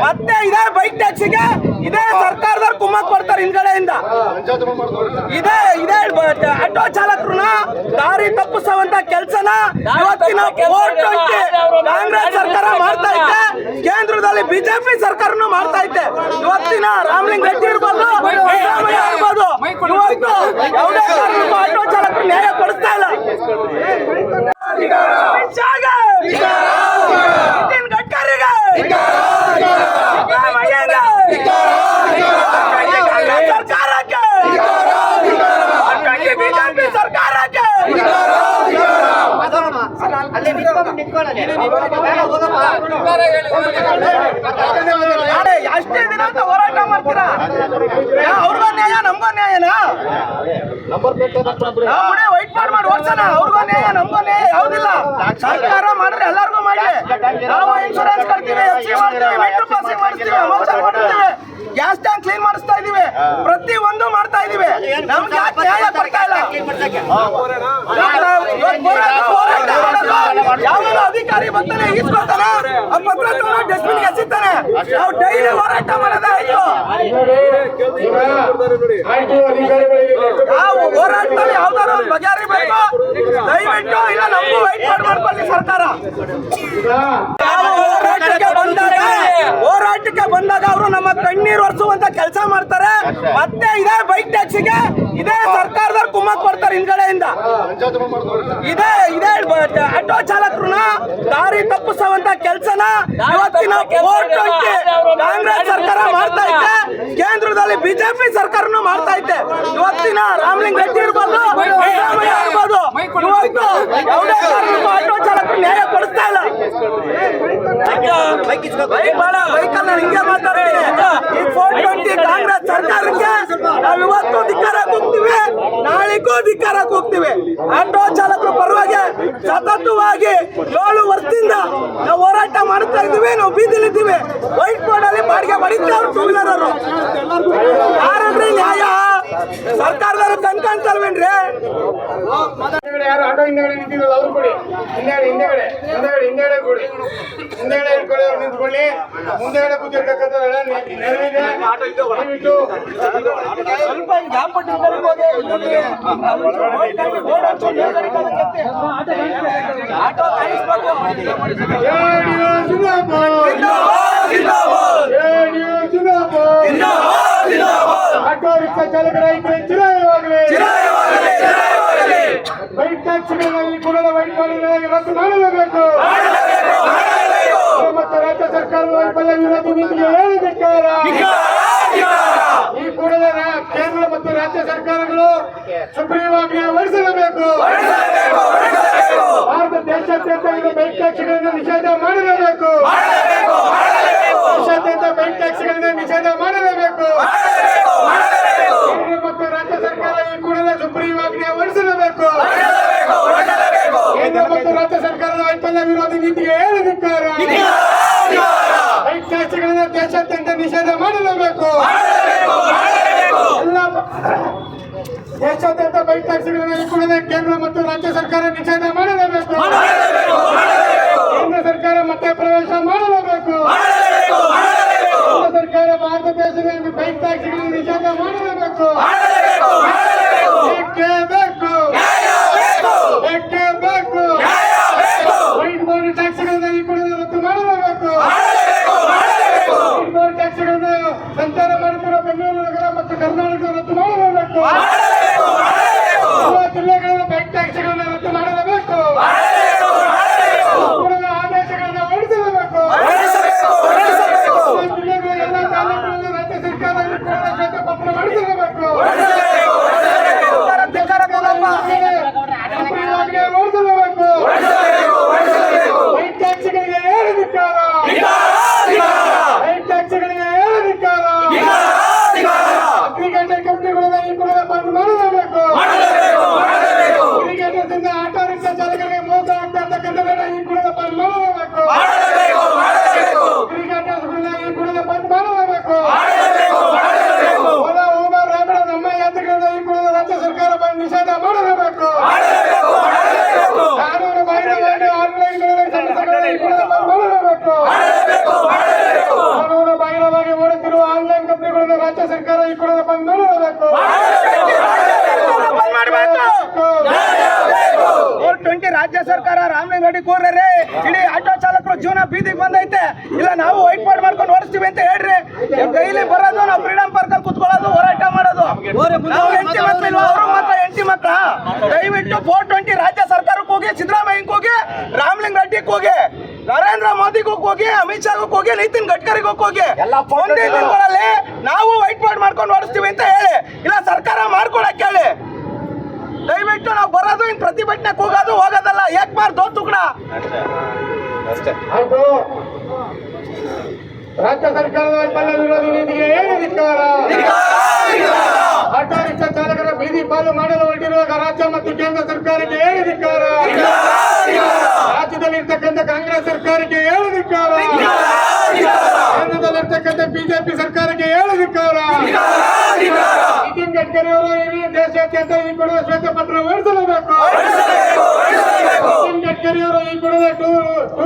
ಮತ್ತೆ ಇದೇ ಬೈಕ್ ಟ್ಯಾಕ್ಸಿಗೆ ಇದೇ ಸರ್ಕಾರದವ್ರು ಕುಮ್ಮಕ್ ಕೊಡ್ತಾರೆ ಹಿಂದ್ಗಡೆಯಿಂದ. ಇದೇ ಆಟೋ ಚಾಲಕರನ್ನ ದಾರಿ ತಪ್ಪಿಸುವಂತ ಕೆಲಸನ ಇವತ್ತಿನ ಕಾಂಗ್ರೆಸ್ ಸರ್ಕಾರ ಮಾಡ್ತಾ ಐತೆ, ಕೇಂದ್ರದಲ್ಲಿ ಬಿಜೆಪಿ ಸರ್ಕಾರನು ಮಾಡ್ತಾ ಐತೆ. ಇವತ್ತಿನ ರಾಮಲಿಂಗ ರೆಡ್ಡಿ ಇರ್ಬೋದು, ಸಿದ್ದರಾಮಯ್ಯ ಇರ್ಬೋದು, ಇವತ್ತು ಯಾವುದೇ ಕಾರಣಕ್ಕೂ ಆಟೋ ಚಾಲಕರು ನ್ಯಾಯ ಕೊಡಿಸ್ತಾ ಇಲ್ಲ. ನಿತಿನ್ ಗಡ್ಕರಿಗೆ, ಸಿದ್ದರಾಮಯ್ಯಗೆ, ಸರ್ಕಾರಕ್ಕೆ, ಬಿಜೆಪಿ ಸರ್ಕಾರಕ್ಕೆ ಅಷ್ಟೇ ದಿನ ಅಂತ ಹೋರಾಟ ಮಾಡ್ತೀರಾ? ಅವ್ರಿಗೋ ನ್ಯಾಯ ನಮ್ಗೋ ನ್ಯಾಯನಾ? ವೈಟ್ ಮಾಡಿ ಓಡ್ಸೋಣ. ಅವ್ರಿಗೋ ನ್ಯಾಯ ನಮ್ಗೋ ನ್ಯಾಯ ಯಾವುದಿಲ್ಲ. ಸರ್ಕಾರ ಮಾಡಿದ್ರೆ ಎಲ್ಲರಿಗೂ ಮಾಡಿ. ನಾವು ಇನ್ಶೂರೆನ್ಸ್ ಕಟ್ತೀವಿ, FC ಮಾಡ್ತೀವಿ, ಮೆಟ್ರೋ ಪಾಸಿಂಗ್ ಮಾಡಿಸ್ತೀವಿ, ಅಮೌಂಟ್ ಕೊಡ್ತೀವಿ, ಗ್ಯಾಸ್ ಟ್ಯಾಂಕ್ ಕ್ಲೀನ್ ಮಾಡಿಸ್ತಾ ಇದೀವಿ, ಪ್ರತಿ ಒಂದು ಮಾಡ್ತಾ ಇದೀವಿ. ನಮ್ಗೆ ಯಾಕೆ ನ್ಯಾಯ ಕೊಡ್ತಾ ಇಲ್ಲ? ಯಾವ್ದು ಅಧಿಕಾರಿ ಬರ್ತಾನೆ ಈಸ್ಕೊಳ್ತಾನೆ, ಆ ಪತ್ರ ಡಸ್ಟ್ಬಿನ್ ಎಸಿತಾನೆ. ನಾವು ಡೈಲಿ ಹೋರಾಟ ಮಾಡೋದೇ ಆಯ್ತು. ನಾವು ಹೋರಾಟದಲ್ಲಿ ಯಾವ್ದಾದ್ರು ಒಂದು ಬಗೆಹರಿಬೇಕು. ದಯವಿಟ್ಟು ಇಲ್ಲ ನಮಗೂ ವೈಟ್ ಮಾಡ್ಕೊಳ್ಳಿ ಸರ್ಕಾರ. ಹೋರಾಟಕ್ಕೆ ಬಂದಾಗ ಅವರು ನಮ್ಮ ಕಣ್ಣೀರು ಒರೆಸುವಂತ ಕೆಲಸ ಮಾಡ್ತಾರೆ. ಮತ್ತೆ ಇದೇ ಬೈಕ್ ಟ್ಯಾಕ್ಸಿಗೆ ಇದೇ ಸರ್ಕಾರದವ್ರು ಕುಮ್ಮಕ್ ಕೊಡ್ತಾರೆ ಹಿಂದ್ಗಡೆಯಿಂದ. ಇದೇ ಆಟೋ ಚಾಲಕರನ್ನ ದಾರಿ ತಪ್ಪಿಸುವಂತ ಕೆಲಸನ ಇವತ್ತಿನ ಕಾಂಗ್ರೆಸ್ ಸರ್ಕಾರ ಮಾಡ್ತಾ ಐತೆ, ಕೇಂದ್ರದಲ್ಲಿ ಬಿಜೆಪಿ ಸರ್ಕಾರನು ಮಾಡ್ತಾ ಐತೆ. ಇವತ್ತಿನ ರಾಮಲಿಂಗ ರೆಡ್ಡಿ ಇರ್ಬೋದು, ಸಿದ್ದರಾಮಯ್ಯ ಇರ್ಬೋದು, ಇವತ್ತು ಯಾವುದೇ ಕಾರಣಕ್ಕೂ ಆಟೋ ಚಾಲಕರು ನ್ಯಾಯ ಕೊಡಿಸ್ತಾ ಇಲ್ಲ. ಬೈಕಲ್ಲಿ ನಾನು ಹಿಂಗೆ ಮಾತಾಡ್ತೀನಿ. ಈ 420 ಕಾಂಗ್ರೆಸ್ ಸರ್ಕಾರಕ್ಕೆ ನಾವು ಇವತ್ತು ಧಿಕ್ಕಾರ ಕೂಗ್ತೀವಿ, ನಾಳೆಗೂ ಧಿಕ್ಕಾರ ಕೂಗ್ತೀವಿ. ಆಟೋ ಚಾಲಕರ ಪರವಾಗಿ ಸತತವಾಗಿ 7 ವರ್ಷದಿಂದ ನಾವು ಹೋರಾಟ ಮಾಡ್ತಾ ಇದ್ದೀವಿ. ನಾವು ಬೀದಿಲಿದ್ದೀವಿ. ವೈಟ್ ಬೋರ್ಡ್ ಅಲ್ಲಿ ಬಾಡಿಗೆ ಬಡಿತಾರೆ ಅವ್ರು, ಟೂ ವೀಲರ್ ಅವರು. ಯಾರಂದ್ರೆ ನ್ಯಾಯ ಸರ್ಕಾರದವರು ಕಣ್ಕಾಣ್ತಲ್ವೇನ್ರಿ? ಯಾರು ಆಟೋ ಹಿಂದೆಗಡೆ ನಿಂತಿರಲ್ಲ ಅವ್ರು ಕೊಡಿ. ಹಿಂದೆಗಡೆ ಕೊಡಿ. ಹಿಂದೆಗಡೆ ಇಟ್ಕೊಳ್ಳಿ, ಅವ್ರು ನಿಂತ್ಕೊಳ್ಳಿ. ಮುಂದೆಗಡೆ ಕೂತಿರ್ತಕ್ಕಂಥವ್ರೆಲ್ಲ ನೆರವಿದೆ. ಸ್ವಲ್ಪ ಗ್ಯಾಪ್ ಆಟೋ ರಿಕ್ಷಾ ಚಾಲಕರ ಐಕ್ಯ ಚಿರಾಯವಾಗಲಿ. ವೈಟ್ ಟ್ಯಾಕ್ಸಿಗಳಲ್ಲಿ ಕೂಡ ವೈಟ್ ಕಾಲುಗಳನ್ನು ರದ್ದು ಮಾಡಲೇಬೇಕು ಮತ್ತು ರಾಜ್ಯ ಸರ್ಕಾರದ ವೈಫಲ್ಯ ವಿರೋಧಿ ನೀತಿಗೆ ಹೇಳಿದ್ದಾರೆ. ಈ ಕೂಡಲೇ ಕೇಂದ್ರ ಮತ್ತು ರಾಜ್ಯ ಸರ್ಕಾರಗಳು ಸುಪ್ರೀಂ ಆಜ್ಞೆ ಹೊರಡಿಸಲೇಬೇಕು. ಭಾರತ ದೇಶಾದ್ಯಂತ ಈಗ ಬೈಕ್ ಟ್ಯಾಕ್ಸಿಗಳನ್ನು ನಿಷೇಧ ಮಾಡಲೇಬೇಕು. ದೇಶಾದ್ಯಂತ ಬೈಕ್ ಟ್ಯಾಕ್ಸಿಗಳನ್ನು ನಿಷೇಧ ಮಾಡಲೇಬೇಕು. ಕೇಂದ್ರ ಮತ್ತು ರಾಜ್ಯ ಸರ್ಕಾರ ಈ ಕೂಡಲೇ ಸುಪ್ರೀಂ ಆಜ್ಞೆ ಹೊರಡಿಸಲೇಬೇಕು. ಕೇಂದ್ರ ಮತ್ತು ರಾಜ್ಯ ಸರ್ಕಾರದ ವೈಫಲ್ಯ ವಿರೋಧಿ ನೀತಿಗೆ ಹೇಳಿದ್ದಾರೆ. ಬೈಕ್ ಟ್ಯಾಕ್ಸಿಗಳನ್ನು ದೇಶಾದ್ಯಂತ ನಿಷೇಧ ಮಾಡಲೇಬೇಕು. ಎಲ್ಲ ದೇಶಾದ್ಯಂತ ಬೈಕ್ ಟ್ಯಾಕ್ಸಿಗಳನ್ನು ಈ ಕೂಡಲೇ ಕೇಂದ್ರ ಮತ್ತು ರಾಜ್ಯ ಸರ್ಕಾರ ನಿಷೇಧ ಮಾಡಲೇಬೇಕು. ಕೇಂದ್ರ ಸರ್ಕಾರ ಮತ್ತೆ ಪ್ರವೇಶ ಮಾಡಲೇಬೇಕು. ಕೇಂದ್ರ ಸರ್ಕಾರ ಭಾರತ ದೇಶದಲ್ಲಿ ಬೈಕ್ ಟ್ಯಾಕ್ಸಿಗಳನ್ನು ನಿಷೇಧ ಮಾಡಲೇಬೇಕು. ಬೇಕೇ ಬೇಕು. ವೈಟ್ ಬೋರ್ಡ್ ಟ್ಯಾಕ್ಸಿಗಳನ್ನು ಈ ಕೂಡಲೇ ರದ್ದು ಮಾಡಲೇಬೇಕು. ವೈಟ್ ಬೋರ್ಡ್ ಟ್ಯಾಕ್ಸಿಗಳನ್ನು ಸಂಚಾರ ಮಾಡುತ್ತಿರುವ ಬೆಂಗಳೂರು ನಗರ ಮತ್ತು ಕರ್ನಾಟಕ ರದ್ದು ಮಾಡಲೇಬೇಕು. ಎಲ್ಲ ಜಿಲ್ಲೆಗಳ ಬೈಕ್ ಟ್ಯಾಕ್ಸಿಗಳನ್ನು ರದ್ದು ಮಾಡಲೇಬೇಕು. ಕೂಡಲೇ ಆದೇಶಗಳನ್ನು ಹೊರಡಿಸಲೇಬೇಕು. ಜಿಲ್ಲೆಗಳ ಎಲ್ಲ ತಾಲೂಕುಗಳಲ್ಲಿ ರಾಜ್ಯ ಸರ್ಕಾರ ಪತ್ರ ಮಾಡಿಸಲೇಬೇಕು. ಹೊರಡಿಸಲೇಬೇಕು. ಬೈಕ್ ಟ್ಯಾಕ್ಸಿಗಳಿಗೆ ಹೇಳಿದಿಕ್ಕಾರ. ಬೈಕ್ ಟ್ಯಾಕ್ಸಿಗಳಿಗೆ ಹೇಳಿದಿಕ್ಕಾರ. ಅಗ್ರಿಕಲ್ಚರ್ ಕಂಪನಿಗಳನ್ನು ಈ ಕೂಡಲೇ ಬಂದ್ ಮಾಡಲೇಬೇಕು. ಇರಿಗೇಟರ್ದಿಂದ ಆಟೋ ರಿಕ್ಷಾ ಚಾಲಕರಿಗೆ ಮೋಸ ಆಗ್ತಾ ಇರ್ತಕ್ಕಂಥದ್ದನ್ನು ಈ ಕೂಡಲೇ ಬಂದ್ ಮಾಡಲೇಬೇಕು. ಇರಿಗೇಟರ್ಸ್ಗಳನ್ನ ಈ ಕೂಡಲೇ ಬಂದ್ ಮಾಡಲೇಬೇಕು. ಓಲಾ, ಊಬರ್, ರ್ಯಾಪಿಡೋ ನಮ್ಮ ಯಾತ್ರಿಗಳನ್ನು ಈ ಕೂಡಲೇ ರಾಜ್ಯ ಸರ್ಕಾರ ಬಂದ್ ನಿಷೇಧ ಮಾಡಲೇಬೇಕು. ಕಾನೂನು ಬಾಹಿರವಾಗಿ ಆನ್ಲೈನ್ ಸಂಸ್ಥೆಗಳನ್ನು ಈ ಕೂಡಲೇ ಬಂದ್ ಮಾಡಲೇಬೇಕು. ಕಾನೂನು ರಾಜ್ಯ ಸರ್ಕಾರ ರಾಮಲಿಂಗ ರೆಡ್ಡಿ ಕೂರ್ರಿ, ಇಡೀ ಆಟೋ ಚಾಲಕರು ಜೀವನ ಬೀದಿಗೆ ಬಂದೈತೆ. ಇಲ್ಲ ನಾವು ವೈಟ್ ಬೋರ್ಡ್ ಮಾಡ್ಕೊಂಡು ಓಡಿಸ್ತೀವಿ ಅಂತ ಹೇಳ್ರಿ. ಡೈಲಿ ಬರೋದು, ನಾವು ಫ್ರೀಡಂ ಪಾರ್ಕ್ ಅಲ್ಲಿ ಕುತ್ಕೊಳ್ಳೋದು, ಹೋರಾಟ ಮಾಡೋದು. ನಾವು ಹೆಂಡತಿ ಮಕ್ಕಳಿಲ್ವಾ? ಅವರು ಮಾತ್ರ ಹೆಂಡತಿ ಮಕ್ಕಳ. ದಯವಿಟ್ಟು 420 ರಾಜ್ಯ ಸರ್ಕಾರಕ್ಕೆ ಹೋಗಿ, ಸಿದ್ದರಾಮಯ್ಯಗೆ ಹೋಗಿ, ರಾಮಲಿಂಗ ರೆಡ್ಡಿಗೆ ಹೋಗಿ, ನರೇಂದ್ರ ಮೋದಿಗೂ ಹೋಗಿ, ಅಮಿತ್ ಶಾಗೂ ಹೋಗಿ, ನಿತಿನ್ ಗಡ್ಕರಿಗೂ ಹೋಗಿ, ಒಂದೇ ದಿನಗಳಲ್ಲಿ ನಾವು ವೈಟ್ ಬೋರ್ಡ್ ಮಾಡ್ಕೊಂಡು ಓಡಿಸ್ತೀವಿ ಅಂತ ಹೇಳಿ. ಇಲ್ಲ ಸರ್ಕಾರ ಮಾಡ್ಕೊಳಕ್ ಹೇಳಿ. ದಯವಿಟ್ಟು ನಾವು ಬರೋದು, ಇನ್ ಪ್ರತಿಭಟನೆ ಹೋಗೋದು ಹೋಗೋದಲ್ಲ. ಏಕ್ ಬಾರ್ ದೋ ತುಕಡ. ಆಯ್ತು. ರಾಜ್ಯ ಸರ್ಕಾರದ ವೈಫಲ್ಯ ವಿರೋಧಿ ನೀತಿಗೆ ಏನು ಧಿಕ್ಕಾರ? ಆಟೋ ರಿಕ್ಷಾ ಚಾಲಕರ ಬೀದಿ ಪಾಲು ಮಾಡಲು ಹೊರಟಿರುವ ರಾಜ್ಯ ಮತ್ತು ಕೇಂದ್ರ ಸರ್ಕಾರಕ್ಕೆ ಏನು ಧಿಕ್ಕಾರ? ರಾಜ್ಯದಲ್ಲಿರ್ತಕ್ಕಂಥ ಕಾಂಗ್ರೆಸ್ ಸರ್ಕಾರಕ್ಕೆ ಏನು ಧಿಕ್ಕಾರ? ಕೇಂದ್ರದಲ್ಲಿರ್ತಕ್ಕಂಥ ಬಿಜೆಪಿ ಸರ್ಕಾರಕ್ಕೆ ಏನು ಧಿಕ್ಕಾರ? ನಿತಿನ್ ಗಡ್ಕರಿ ಅವರು ಇಡೀ ದೇಶಾದ್ಯಂತ ಈ ಕೊಡುವ ಶ್ವೇತಪತ್ರ ಹೊರಡಿಸಲೇಬೇಕು. ನಿತಿನ್ ಗಡ್ಕರಿ ಅವರು ಈ ಕೊಡುವ ಟೂ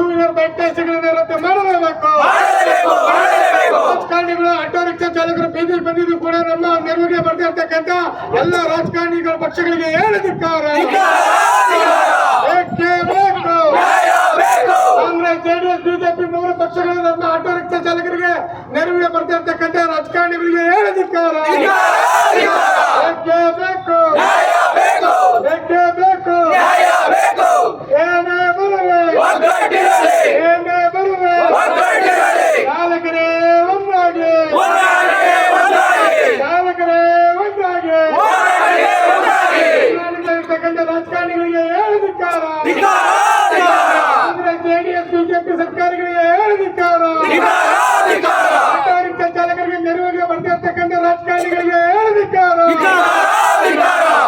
ವೀಲರ್ ಬೈಕ್ ಟ್ಯಾಕ್ಸಿಗಳನ್ನು ರದ್ದು ಮಾಡಲೇಬೇಕು. ರಾಜಕಾರಣಿಗಳು ಆಟೋ ರಿಕ್ಷಾ ಚಾಲಕರು ಬೀದಿಗೆ ಬಂದಿದ್ದು ಕೂಡ ನಮ್ಮ ನೆರವಿಗೆ ಬರ್ತಾ ಇರ್ತಕ್ಕಂಥ ಎಲ್ಲ ರಾಜಕಾರಣಿಗಳ ಪಕ್ಷಗಳಿಗೆ ಏನು ಧಿಕ್ಕಾರ? ಬೇಕೇ ಬೇಕು. ಕಾಂಗ್ರೆಸ್, ಜೆಡಿಎಸ್, ಬಿಜೆಪಿ 3 ಪಕ್ಷಗಳು ನಮ್ಮ ಆಟೋ ರಿಕ್ಷಾ ಚಾಲಕರಿಗೆ ನೆರವಿಗೆ ಬರ್ತಾ ಇರ್ತಕ್ಕಂಥ ರಾಜಕಾರಣಿಗಳಿಗೆ ಏನು ಧಿಕ್ಕಾರ? ಬೇಕೇ ಬೇಕು. ಬೇಕೇ ಬೇಕು. ಏನೇ ಬರಲಿ, ಏನೇ ಬರಲಿ, ಚಾಲಕರೇ ಒಂದಾಗಿ, ಚಾಲಕರೇ ಒಂದಾಗಿ. ಇರ್ತಕ್ಕಂಥ ರಾಜಕಾರಣಿಗಳಿಗೆ ಏನು ಧಿಕ್ಕಾರ? ಕಾಂಗ್ರೆಸ್, ಜೆಡಿಎಸ್, ಬಿಜೆಪಿ ಸರ್ಕಾರಗಳಿಗೆ ಏನು ಧಿಕ್ಕಾರ? ಆಟೋ ರಿಕ್ಷಾ ಚಾಲಕರಿಗೆ ನೆರವಿಗೆ ಬರ್ತಿರ್ತಕ್ಕಂಥ ರಾಜಕಾರಣಿಗಳಿಗೆ ಏನು ಧಿಕ್ಕಾರ?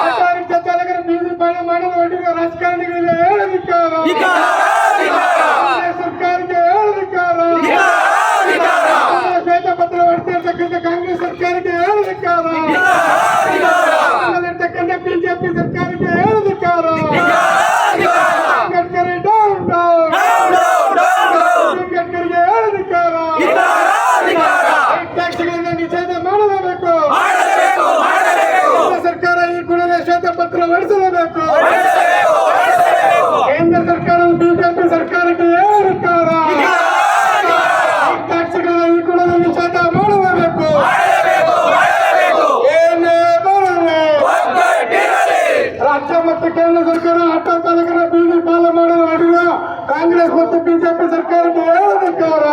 ಆಟೋ ರಿಕ್ಷಾ ಚಾಲಕರ ಬೀದಿ ಪಾಲು ಮಾಡಲು ಹೊರಟಿರುವ ರಾಜಕಾರಣಿಗಳಿಗೆ ಏನು ಧಿಕ್ಕಾರ? ಕಾಂಗ್ರೆಸ್ ಸರ್ಕಾರಕ್ಕೆ ಏನು ಧಿಕ್ಕಾರ? ಶ್ವೇತಪತ್ರ ಹೊರಡ್ತಿರ್ತಕ್ಕಂಥ ಕಾಂಗ್ರೆಸ್ ಸರ್ಕಾರಕ್ಕೆ ಏನು ಧಿಕ್ಕಾರ? ಇರ್ತಕ್ಕಂಥ ಬಿಜೆಪಿ ಸರ್ಕಾರಕ್ಕೆ ಏನು ಧಿಕ್ಕಾರ? ಗಡ್ಕರಿ ಡೌನ್ ಡೌನ್, ಗಡ್ಕರಿಗೆ ಏನು ಧಿಕ್ಕಾರ? ಟ್ಯಾಕ್ಸ್ಗಳಿಂದ ನಿಷೇಧ ಮಾಡಲೇಬೇಕು. ಕೇಂದ್ರ ಸರ್ಕಾರ ಈ ಕೂಡಲೇ ಶ್ವೇತಪತ್ರ ಹೊರಡಿಸಲೇಬೇಕು. ಕೇಂದ್ರ ಸರ್ಕಾರದ ಬಿಜೆಪಿ ಸರ್ಕಾರಕ್ಕೆ ಏನು ಧಿಕ್ಕಾರ? ಟ್ಯಾಕ್ಸ್ಗಳನ್ನ ಈ ಕೂಡಲೇ ನಿಷೇಧ ಮಾಡಲೇಬೇಕು. ಏನೇ ಬರಲಿ, ರಾಜ್ಯ ಮತ್ತು ಕೇಂದ್ರ ಸರ್ಕಾರ ಆಟೋ ಚಾಲಕರ ಬೀದಿ ಪಾಲು ಮಾಡಲು ಹೊರಟಿರುವ ಕಾಂಗ್ರೆಸ್ ಮತ್ತು ಬಿಜೆಪಿ ಸರ್ಕಾರಕ್ಕೆ ಏನು ಧಿಕ್ಕಾರ?